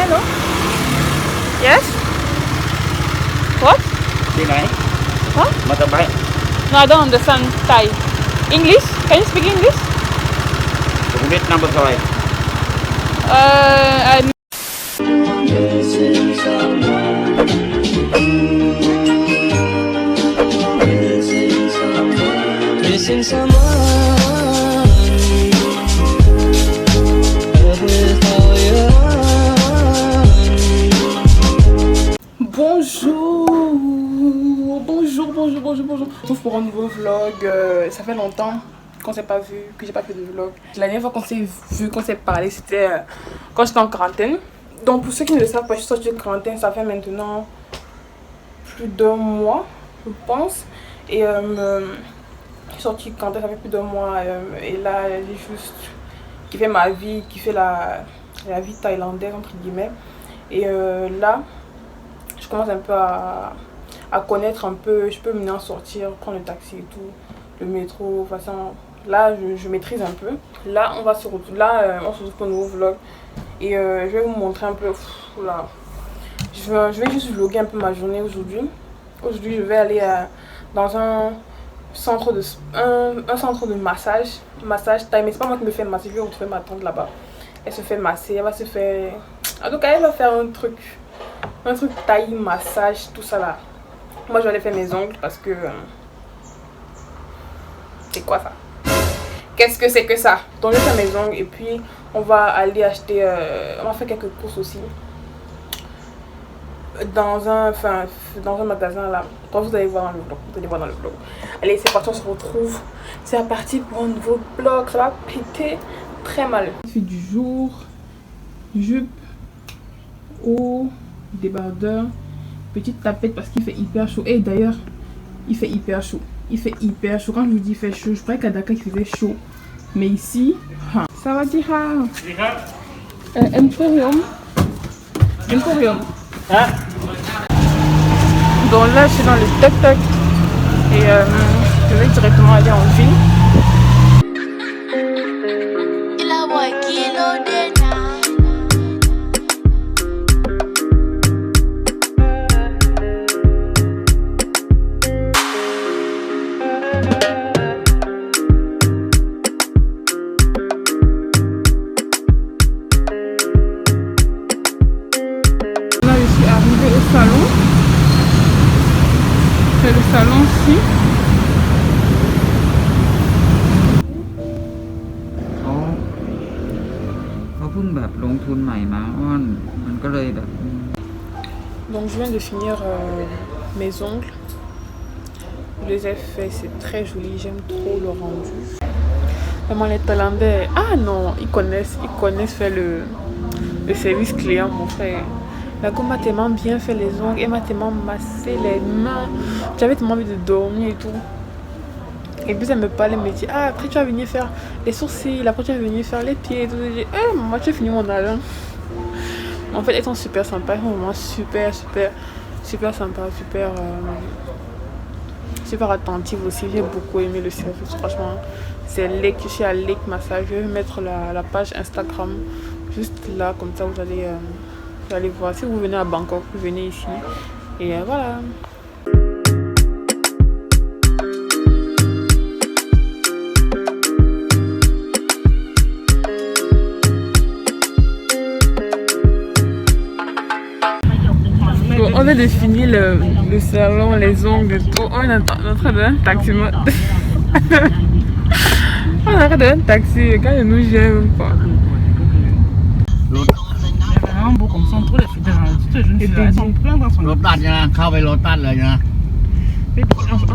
hello. Yes? What? Đi này. Huh? Motorbike. No, I don't understand Thai. English? Can you speak English? Cũng biết number rồi. I Missing someone with all your Bonjour. Sauf pour un nouveau vlog. Ça fait longtemps qu'on s'est pas vu, que j'ai pas fait de vlog. La dernière fois qu'on s'est vu, qu'on s'est parlé, c'était quand j'étais en quarantaine. Donc pour ceux qui ne le savent pas, je suis sortie de quarantaine, ça fait maintenant plus d'un mois, je pense. Et je suis sortie de quarantaine, ça fait plus d'un mois. Et là, j'ai juste kiffé ma vie, kiffé la vie thaïlandaise, entre guillemets. Et là, je commence un peu à connaître un peu, je peux maintenant sortir, prendre le taxi et tout, le métro, façon, là je maîtrise un peu. Là on se retrouve pour un nouveau vlog et je vais vous montrer un peu, là. Je vais juste vlogger un peu ma journée aujourd'hui. Aujourd'hui je vais aller dans un centre de massage thaï, mais c'est pas moi qui me fais masser, je vais retrouver ma tante là-bas. Elle se fait masser, elle va se faire, en tout cas elle va faire un truc thaï, massage, tout ça là. Moi je vais aller faire mes ongles parce que c'est quoi ça? Qu'est-ce que c'est que ça? Donc je vais faire mes ongles et puis on va aller acheter, on va faire quelques courses aussi dans un magasin là. Donc vous allez voir dans le vlog, Allez, c'est parti, on se retrouve. C'est à partir pour un nouveau vlog. Ça va péter très mal. Outfit du jour, jupe, haut, débardeur, petite tapette parce qu'il fait hyper chaud. Et d'ailleurs, il fait hyper chaud. Quand je vous dis il fait chaud, je croyais qu'à Dakar il faisait chaud. Mais ici, ça va dire Emporium. Ah. Donc là, je suis dans le tuk-tuk et je vais directement aller en ville. C'est le salon ici.เขาเพิ่งแบบลงทุนใหม่มาอ้อนมันก็เลยแบบ Donc je viens de finir mes ongles. Je les ai faits, c'est très joli, j'aime trop le rendu. Vraiment les Thaïlandais, ah non, ils connaissent faire le service client, mon frère. La gomme m'a tellement bien fait les ongles, elle m'a tellement massé les mains. J'avais tellement envie de dormir et tout. Et puis elle me parlait, elle me dit, ah après tu vas venir faire les sourcils, après tu vas venir faire les pieds et tout. J'ai dit, maman, tu as fini mon argent. En fait, elles sont super sympas, elles sont vraiment super sympas, super attentives aussi. J'ai beaucoup aimé le service, franchement. C'est Lake, je suis à Lake Massage. Je vais mettre la page Instagram juste là, comme ça vous allez voir. Si vous venez à Bangkok, vous venez ici. Et voilà. Bon, on vient de finir le salon, les ongles et tout. On est en train d'un taxi. On est en train d'un taxi. Quand il nous gère pas.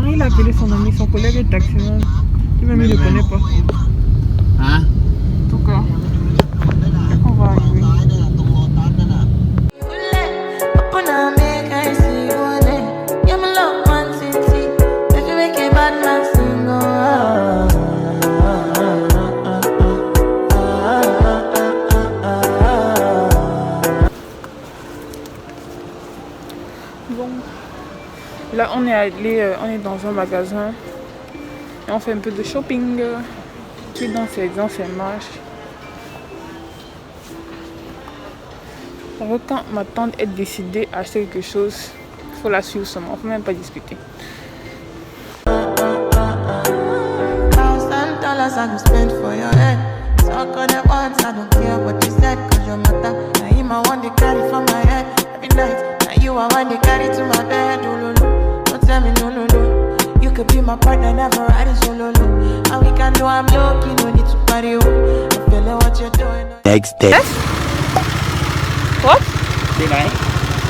Il a appelé son ami, son collègue est taximan. Lui-même il ne le connaît pas. Hein? En tout cas, on va arriver. Bon, là on est dans un magasin et on fait un peu de shopping. Puis dans ces marches. Alors, quand ma tante est décidée à acheter quelque chose, il faut la suivre seulement, il ne faut même pas discuter. $1,000 I go spend for your head. Talk on the ones, I don't care what you said, cause your matter. Now him I want to carry for my head every night. Now you I want to carry to my bed. Oh, no, no. Don't tell me no, no, no. You could be my partner, never ride it solo. And we can do I'm lucky, no need to party. I feel like what you're doing. Next day. What? Đi này.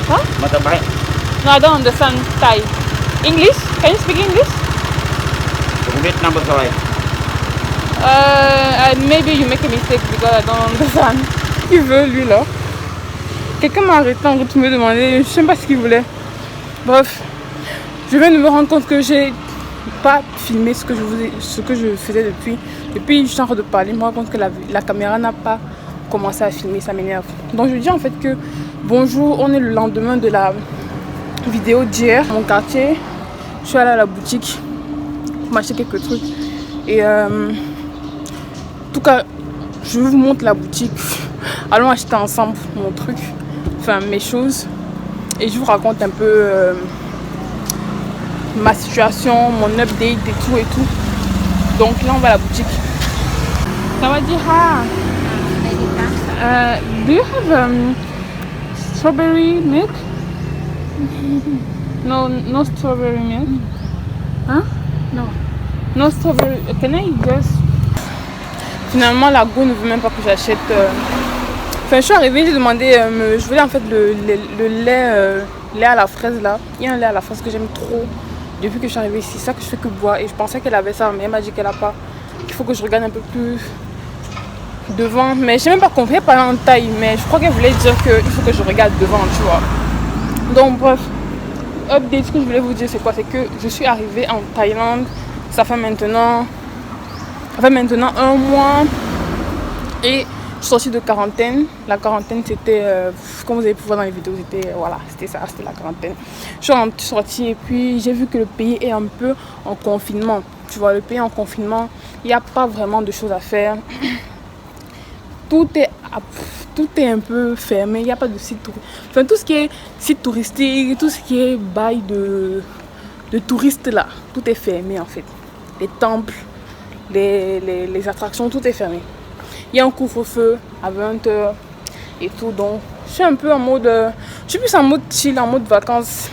What? Motorbike. No, I don't understand Thai. English? Can you speak English? Không biết number rồi. Maybe you make a mistake because I don't understand. Qu'est-ce qu'il veut lui là? Quelqu'un m'a arrêté en route me demander, je sais pas ce qu'il voulait. Bref, je viens de me rendre compte que j'ai pas filmé ce que je faisais depuis je suis en train de parler. Je me rends compte que la caméra n'a pas commencé à filmer, ça m'énerve. Donc je dis en fait que bonjour, on est le lendemain de la vidéo d'hier. Mon quartier, je suis allée à la boutique pour m'acheter quelques trucs et en tout cas, je vous montre la boutique. Allons acheter ensemble mon truc, enfin mes choses. Et je vous raconte un peu ma situation, mon update et tout. Donc là, on va à la boutique. Ça va dire, do you have strawberry milk? No strawberry milk. Hein? No strawberry. Can I just... Finalement, la go ne veut même pas que j'achète. Enfin, je suis arrivée, j'ai demandé, je voulais en fait le lait à la fraise là. Il y a un lait à la fraise que j'aime trop depuis que je suis arrivée ici. C'est ça que je fais que boire et je pensais qu'elle avait ça, mais elle m'a dit qu'elle a pas. Il faut que je regarde un peu plus devant. Mais j'ai même pas compris, elle parlait en taille, mais je crois qu'elle voulait dire qu'il faut que je regarde devant, tu vois. Donc bref, update, ce que je voulais vous dire c'est quoi? C'est que je suis arrivée en Thaïlande, ça fait maintenant 1 mois et je suis sortie de quarantaine. La quarantaine c'était, comme vous avez pu voir dans les vidéos, c'était la quarantaine. Je suis sortie et puis j'ai vu que le pays est un peu en confinement. Tu vois, le pays en confinement, il n'y a pas vraiment de choses à faire. Tout est un peu fermé, il n'y a pas de site touristique. Enfin, tout ce qui est site touristique, tout ce qui est bail de touristes là, tout est fermé en fait. Les temples, les attractions, tout est fermé. Il y a un couvre-feu à 20h et tout, donc je suis un peu en mode... je suis plus en mode chill, en mode vacances.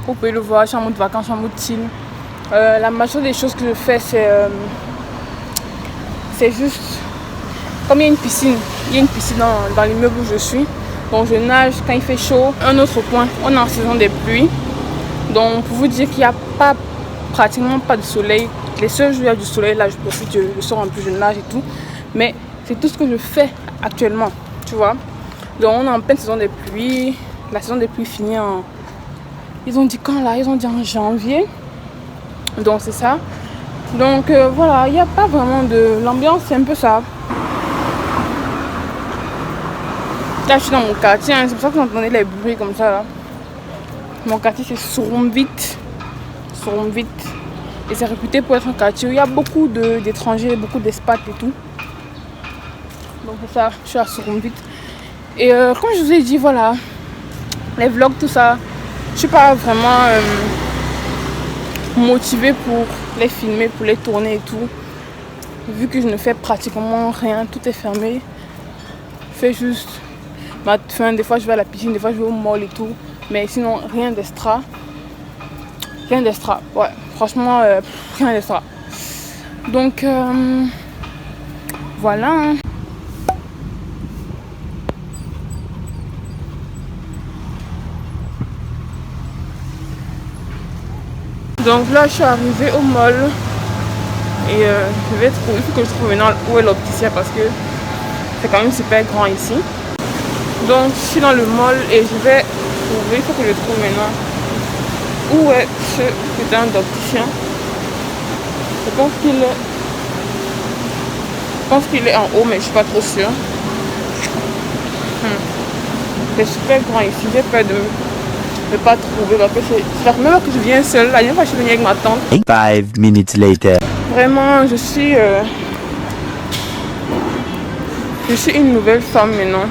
Vous pouvez le voir, je suis en mode vacances, je suis en mode chill. La majorité des choses que je fais, c'est juste... Comme il y a une piscine dans l'immeuble où je suis, donc je nage quand il fait chaud. Un autre point, on est en saison des pluies, donc pour vous dire qu'il n'y a pratiquement pas de soleil. Les seuls jours où il y a du soleil, là je profite, je sors un peu, je nage et tout. Mais c'est tout ce que je fais actuellement, tu vois. Donc on est en pleine saison des pluies. La saison des pluies finit en... Ils ont dit quand là? Ils ont dit en janvier. Donc c'est ça. Donc voilà, il n'y a pas vraiment de... L'ambiance c'est un peu ça. Là je suis dans mon quartier, hein. C'est pour ça que vous entendez les bruits comme ça là. Mon quartier c'est Sukhumvit. Et c'est réputé pour être un quartier où il y a beaucoup d'étrangers, beaucoup d'expats et tout. Donc c'est ça, je suis à Sukhumvit. Et comme je vous ai dit, voilà, les vlogs, tout ça, je suis pas vraiment motivée pour les filmer, pour les tourner et tout. Vu que je ne fais pratiquement rien, tout est fermé. Je fais juste... des fois je vais à la piscine, des fois je vais au mall et tout. Mais sinon, rien d'extra. Rien d'extra, ouais, franchement, rien d'extra. Donc, voilà. Hein. Donc là, je suis arrivée au mall. Et je vais trouver, il faut que je trouve maintenant où est l'opticien parce que c'est quand même super grand ici. Donc, je suis dans le mall et je vais trouver, il faut que je trouve maintenant. Où est ce putain d'opticien? Je pense qu'il est en haut, mais je suis pas trop sûre. C'est super grand ici, j'ai peur de ne pas trouver parce que c'est la première fois que je viens seule. La dernière fois que je suis venue avec ma tante. 5 minutes later. Vraiment, je suis une nouvelle femme maintenant.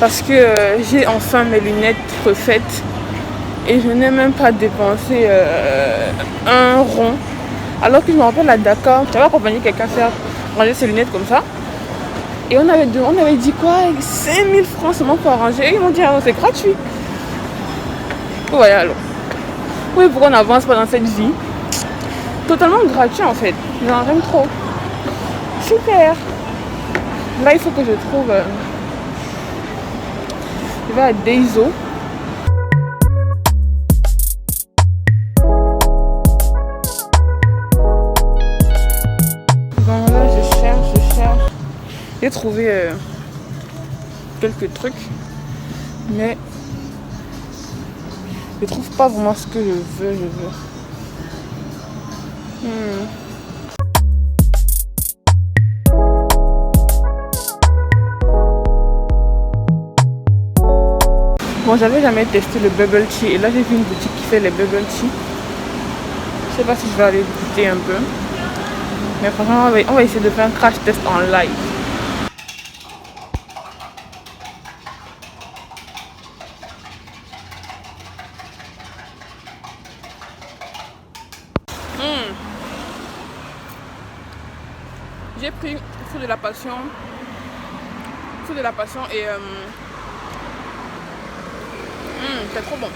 parce que j'ai enfin mes lunettes refaites et je n'ai même pas dépensé un rond. Alors que je me rappelle à Dakar, j'avais accompagné quelqu'un faire ranger ses lunettes comme ça. Et on avait dit quoi, 5000 francs seulement pour arranger. Et ils m'ont dit, ah non, c'est gratuit. Voilà alors. Oui, pourquoi on n'avance pas dans cette vie? Totalement gratuit en fait. J'en aime trop. Super. Là, il faut que je trouve... Je vais à Daiso. Bon, là, je cherche. J'ai trouvé quelques trucs. Mais je trouve pas vraiment ce que je veux. Bon, j'avais jamais testé le bubble tea et là j'ai vu une boutique qui fait les bubble tea. Je sais pas si je vais aller goûter un peu. Mais franchement, on va essayer de faire un crash test en live. J'ai pris fruit de la passion. Et c'est trop bon.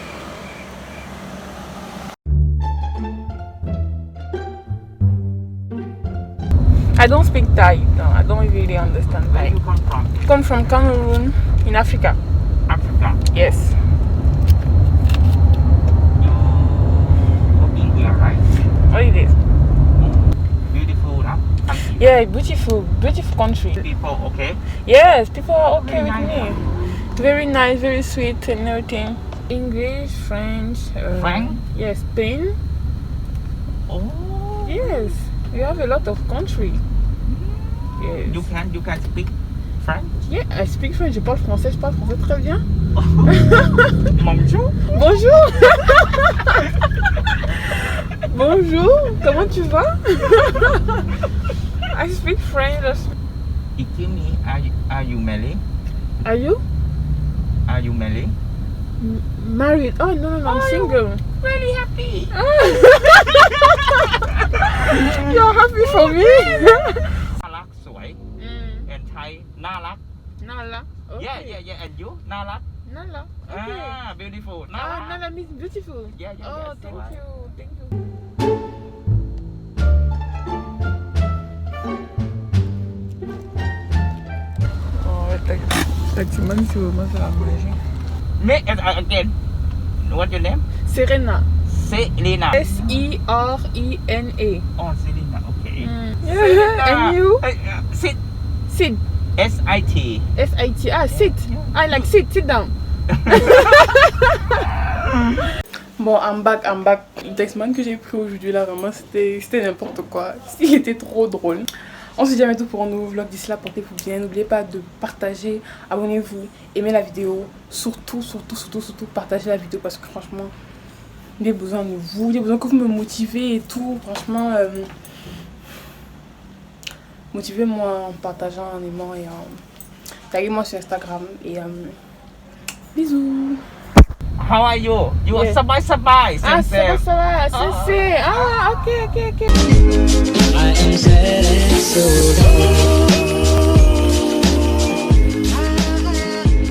I don't speak Thai. No, I don't really understand Thai. Where you come from? Come from Cameroon in Africa. Africa. Yes. You working here, right? What is it? Beautiful, huh? Country. Yeah, beautiful country. People, okay? Yes, people are okay Very with nice. me. Very nice, very sweet and everything. English, French. French? Yes, Spain. Oh. Yes, we have a lot of country. Yes. You can speak French? Yeah, I speak French. Je parle français très bien. Bonjour. Bonjour. Bonjour. Comment tu vas? I speak French. Excuse me, are you married? Are you Are you married? married? Oh no, I'm single. Very happy. You're happy for me? น่ารักสวย and Thai น่ารัก Nala. Okay. yeah and you น่ารัก Nala. Okay. Beautiful น่ารัก Nala means beautiful. Yeah, Oh, so thank I- you. Oh, taximan, c'est vraiment ça à manger. Mais again, what's your name? Serena. Selena. Serena. Oh, Selena, okay. And you? Sit. Sit. S-I-T. S-I-T. Ah, sit. I like sit down. Bon, I'm back. Le Taxman que j'ai pris aujourd'hui, là, vraiment, c'était n'importe quoi. Il était trop drôle. On se dit à bientôt pour un nouveau vlog. D'ici là, portez-vous bien. N'oubliez pas de partager, abonnez-vous, aimez la vidéo. Surtout, partagez la vidéo parce que franchement, j'ai besoin de vous. J'ai besoin que vous me motivez et tout. Franchement, motivez-moi en partageant, en aimant et en taguez-moi sur Instagram. Et bisous. How are you? You are Yeah. sabai. Ah, ça va, c'est. Ah, ok. I am sad and so down.